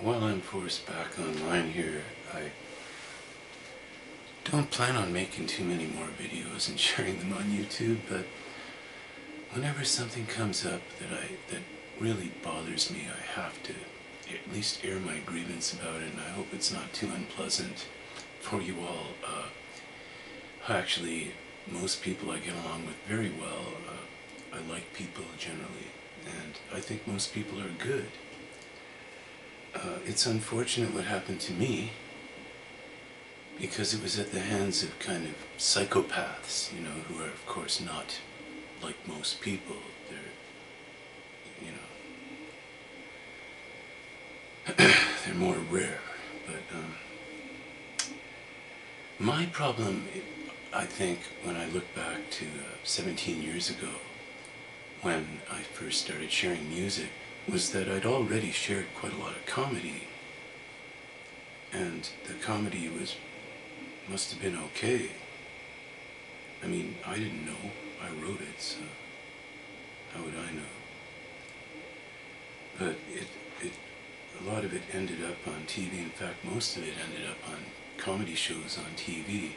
While I'm forced back online here, I don't plan on making too many more videos and sharing them on YouTube, but whenever something comes up that really bothers me, I have to at least air my grievance about it, and I hope it's not too unpleasant for you all. Actually, most people I get along with very well. I like people generally, and I think most people are good. It's unfortunate what happened to me, because it was at the hands of kind of psychopaths, who are of course not like most people. They're more rare. But my problem, I think, when I look back to 17 years ago, when I first started sharing music, was that I'd already shared quite a lot of comedy. And the comedy must have been okay. I mean, I didn't know. I wrote it, so how would I know? But a lot of it ended up on TV. In fact, most of it ended up on comedy shows on TV.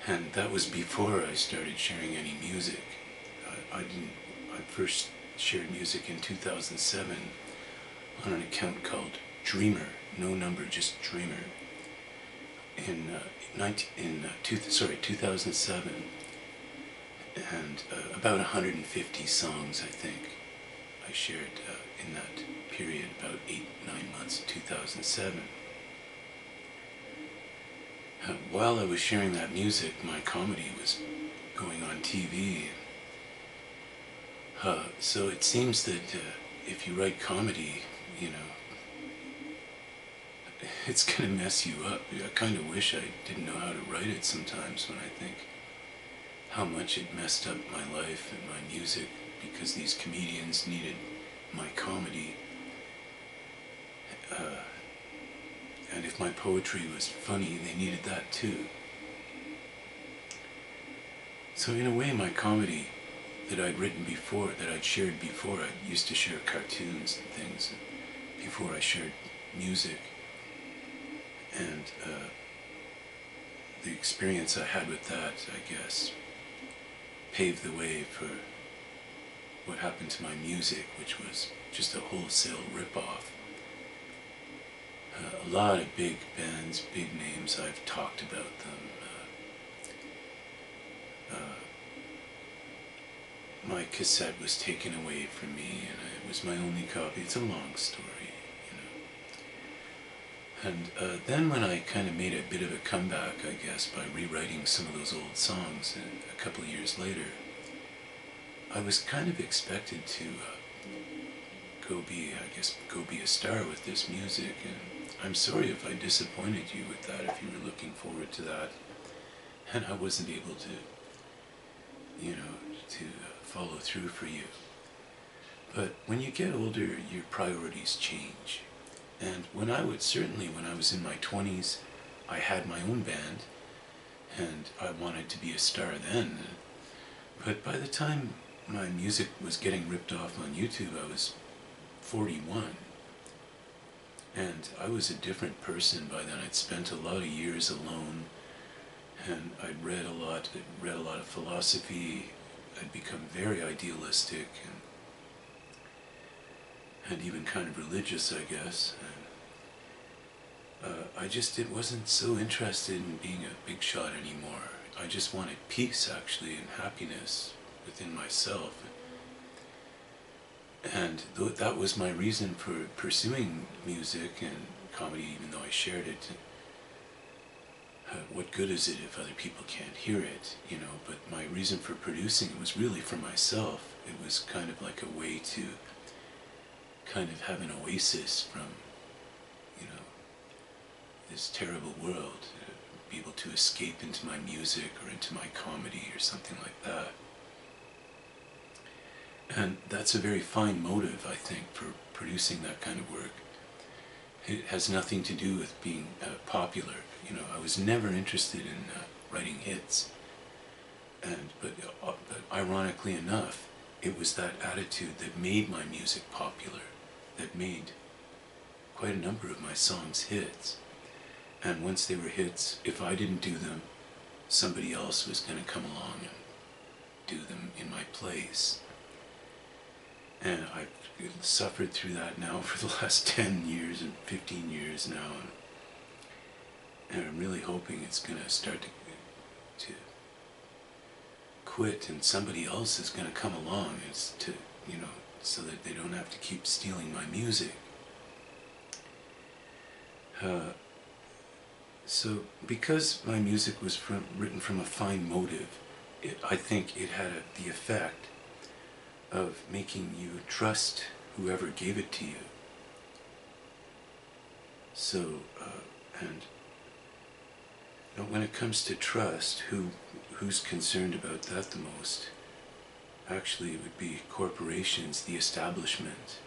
And that was before I started sharing any music. I first shared music in 2007 on an account called Dreamer, no number, just Dreamer. In 2007, and about 150 songs, I think, I shared in that period, about 8-9 months, 2007. While I was sharing that music, my comedy was going on TV. So it seems that if you write comedy, it's going to mess you up. I kind of wish I didn't know how to write it sometimes, when I think how much it messed up my life and my music, because these comedians needed my comedy. And if my poetry was funny, they needed that too. So in a way, my comedy that I'd written before, that I'd shared before, I used to share cartoons and things before I shared music. And the experience I had with that, I guess, paved the way for what happened to my music, which was just a wholesale rip-off. A lot of big bands, big names, I've talked about them. My cassette was taken away from me, and it was my only copy. It's a long story, And then when I kind of made a bit of a comeback, I guess, by rewriting some of those old songs a couple of years later, I was kind of expected to go be a star with this music, and I'm sorry if I disappointed you with that, if you were looking forward to that, and I wasn't able to, follow through for you. But when you get older, your priorities change. And when I was in my 20s, I had my own band, and I wanted to be a star then. But by the time my music was getting ripped off on YouTube, I was 41. And I was a different person by then. I'd spent a lot of years alone, and I'd read a lot of philosophy. I'd become very idealistic and even kind of religious, I guess. And it wasn't so interested in being a big shot anymore. I just wanted peace, actually, and happiness within myself. And that was my reason for pursuing music and comedy, even though I shared it. What good is it if other people can't hear it, But my reason for producing it was really for myself. It was kind of like a way to kind of have an oasis from, this terrible world, be able to escape into my music or into my comedy or something like that. And that's a very fine motive, I think, for producing that kind of work. It has nothing to do with being popular. I was never interested in writing hits. But ironically enough, it was that attitude that made my music popular, that made quite a number of my songs hits. And once they were hits, if I didn't do them, somebody else was going to come along and do them in my place. And I've suffered through that now for the last 10 years and 15 years now. And I'm really hoping it's going to start to quit, and somebody else is going to come along so that they don't have to keep stealing my music. So because my music was written from a fine motive, I think it had the effect of making you trust whoever gave it to you. So, when it comes to trust, who's concerned about that the most? Actually, it would be corporations, the establishment.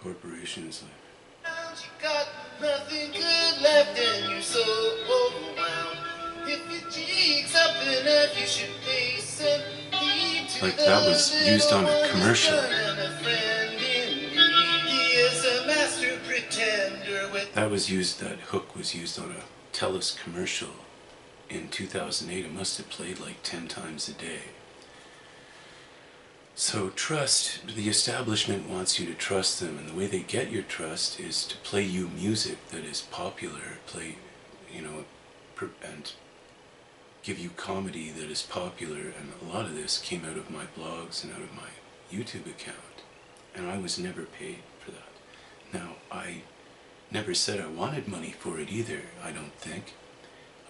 Corporations like... You got nothing good left and you're so overwhelmed. If your cheeks up enough, you should face it. Like that was used on a commercial. That hook was used on a TELUS commercial in 2008. It must have played like 10 times a day. So trust, the establishment wants you to trust them, and the way they get your trust is to play you music that is popular, and give you comedy that is popular, and a lot of this came out of my blogs and out of my YouTube account, and I was never paid for that. Now, I never said I wanted money for it either, I don't think.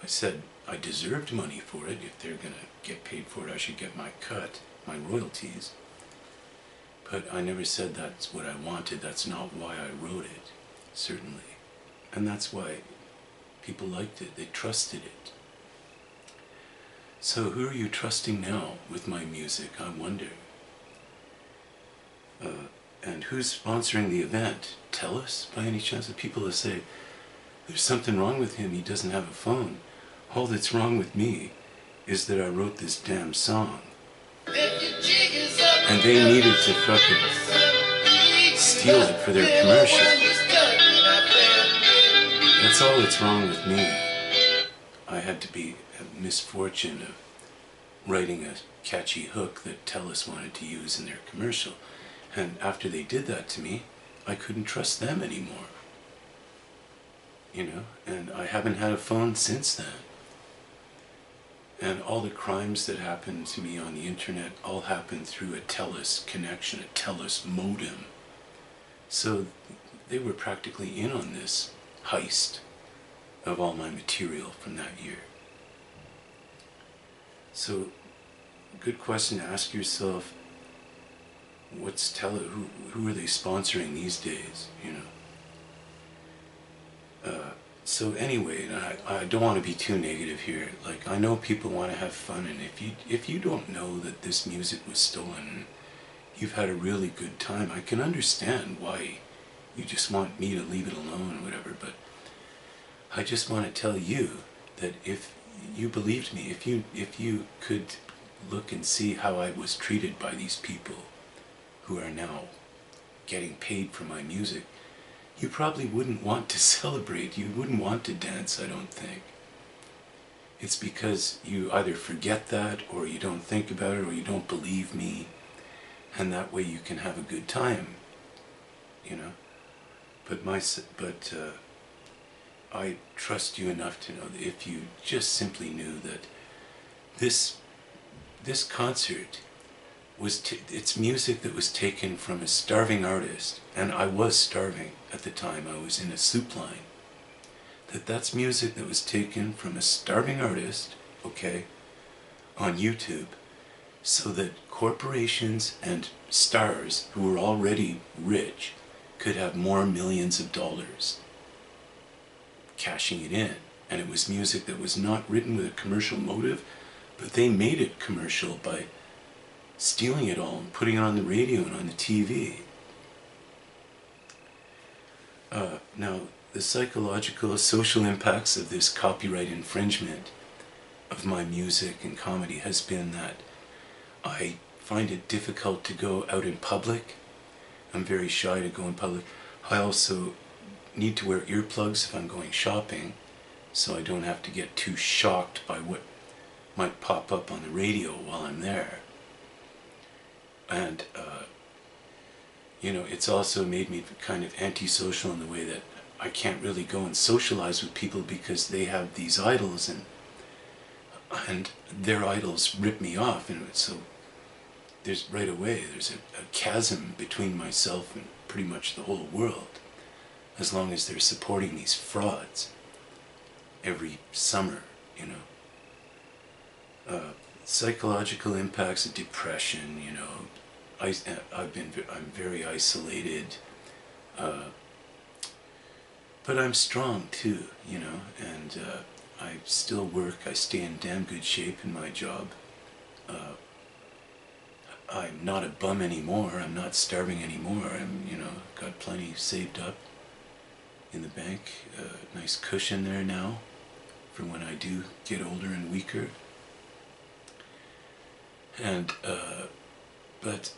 I said I deserved money for it. If they're going to get paid for it, I should get my cut, my royalties. But I never said that's what I wanted. That's not why I wrote it, certainly. And that's why people liked it. They trusted it. So who are you trusting now with my music, I wonder? And who's sponsoring the event? TELUS, by any chance? Of people that say, there's something wrong with him, he doesn't have a phone. All that's wrong with me is that I wrote this damn song. And they needed to fucking steal it for their commercial. That's all that's wrong with me. I had to be a misfortune of writing a catchy hook that TELUS wanted to use in their commercial. And after they did that to me, I couldn't trust them anymore. And I haven't had a phone since then. And all the crimes that happened to me on the internet all happened through a TELUS connection, a TELUS modem. So they were practically in on this heist of all my material from that year. So, good question to ask yourself, what's who are they sponsoring these days, So anyway, and I don't want to be too negative here. Like, I know people want to have fun, and if you don't know that this music was stolen, you've had a really good time, I can understand why you just want me to leave it alone or whatever, but I just want to tell you that if you believed me, if you could look and see how I was treated by these people who are now getting paid for my music, you probably wouldn't want to celebrate. You wouldn't want to dance, I don't think. It's because you either forget that, or you don't think about it, or you don't believe me, and that way you can have a good time, But I trust you enough to know that if you just simply knew that this concert it's music that was taken from a starving artist, and I was starving at the time, I was in a soup line, that's music that was taken from a starving artist, okay, on YouTube, so that corporations and stars who were already rich could have more millions of dollars cashing it in. And it was music that was not written with a commercial motive, but they made it commercial by stealing it all and putting it on the radio and on the TV. Now, the psychological, social impacts of this copyright infringement of my music and comedy has been that I find it difficult to go out in public. I'm very shy to go in public. I also need to wear earplugs if I'm going shopping, so I don't have to get too shocked by what might pop up on the radio while I'm there. And, it's also made me kind of antisocial in the way that I can't really go and socialize with people because they have these idols, and their idols rip me off, and so there's a chasm between myself and pretty much the whole world, as long as they're supporting these frauds every summer, psychological impacts of depression, I'm very isolated, but I'm strong too, and I still work. I stay in damn good shape in my job. I'm not a bum anymore. I'm not starving anymore. Got plenty saved up in the bank. Nice cushion there now for when I do get older and weaker. And, but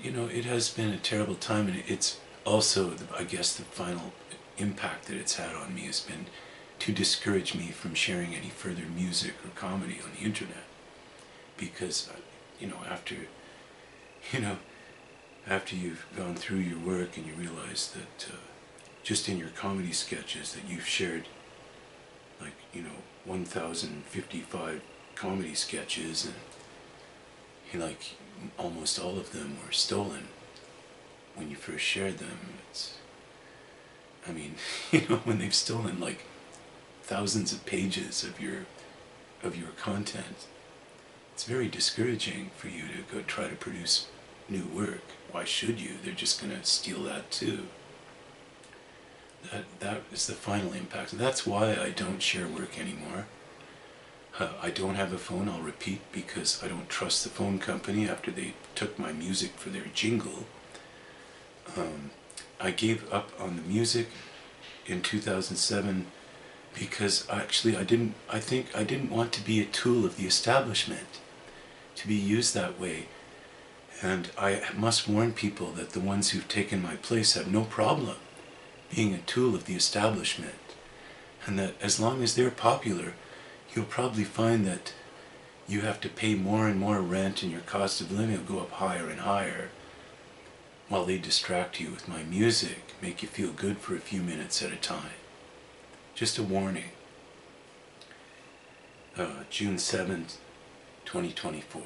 it has been a terrible time, and it's also, I guess, the final impact that it's had on me has been to discourage me from sharing any further music or comedy on the internet, because after you've gone through your work and you realize that just in your comedy sketches that you've shared 1,055 comedy sketches, and almost all of them were stolen when you first shared them. When they've stolen thousands of pages of your content, it's very discouraging for you to go try to produce new work. Why should you? They're just going to steal that too. That is the final impact. And that's why I don't share work anymore. I don't have a phone, I'll repeat, because I don't trust the phone company after they took my music for their jingle. I gave up on the music in 2007 because I didn't want to be a tool of the establishment, to be used that way. And I must warn people that the ones who've taken my place have no problem being a tool of the establishment, and that as long as they're popular, you'll probably find that you have to pay more and more rent, and your cost of living will go up higher and higher, while they distract you with my music, make you feel good for a few minutes at a time. Just a warning. June 7th, 2024.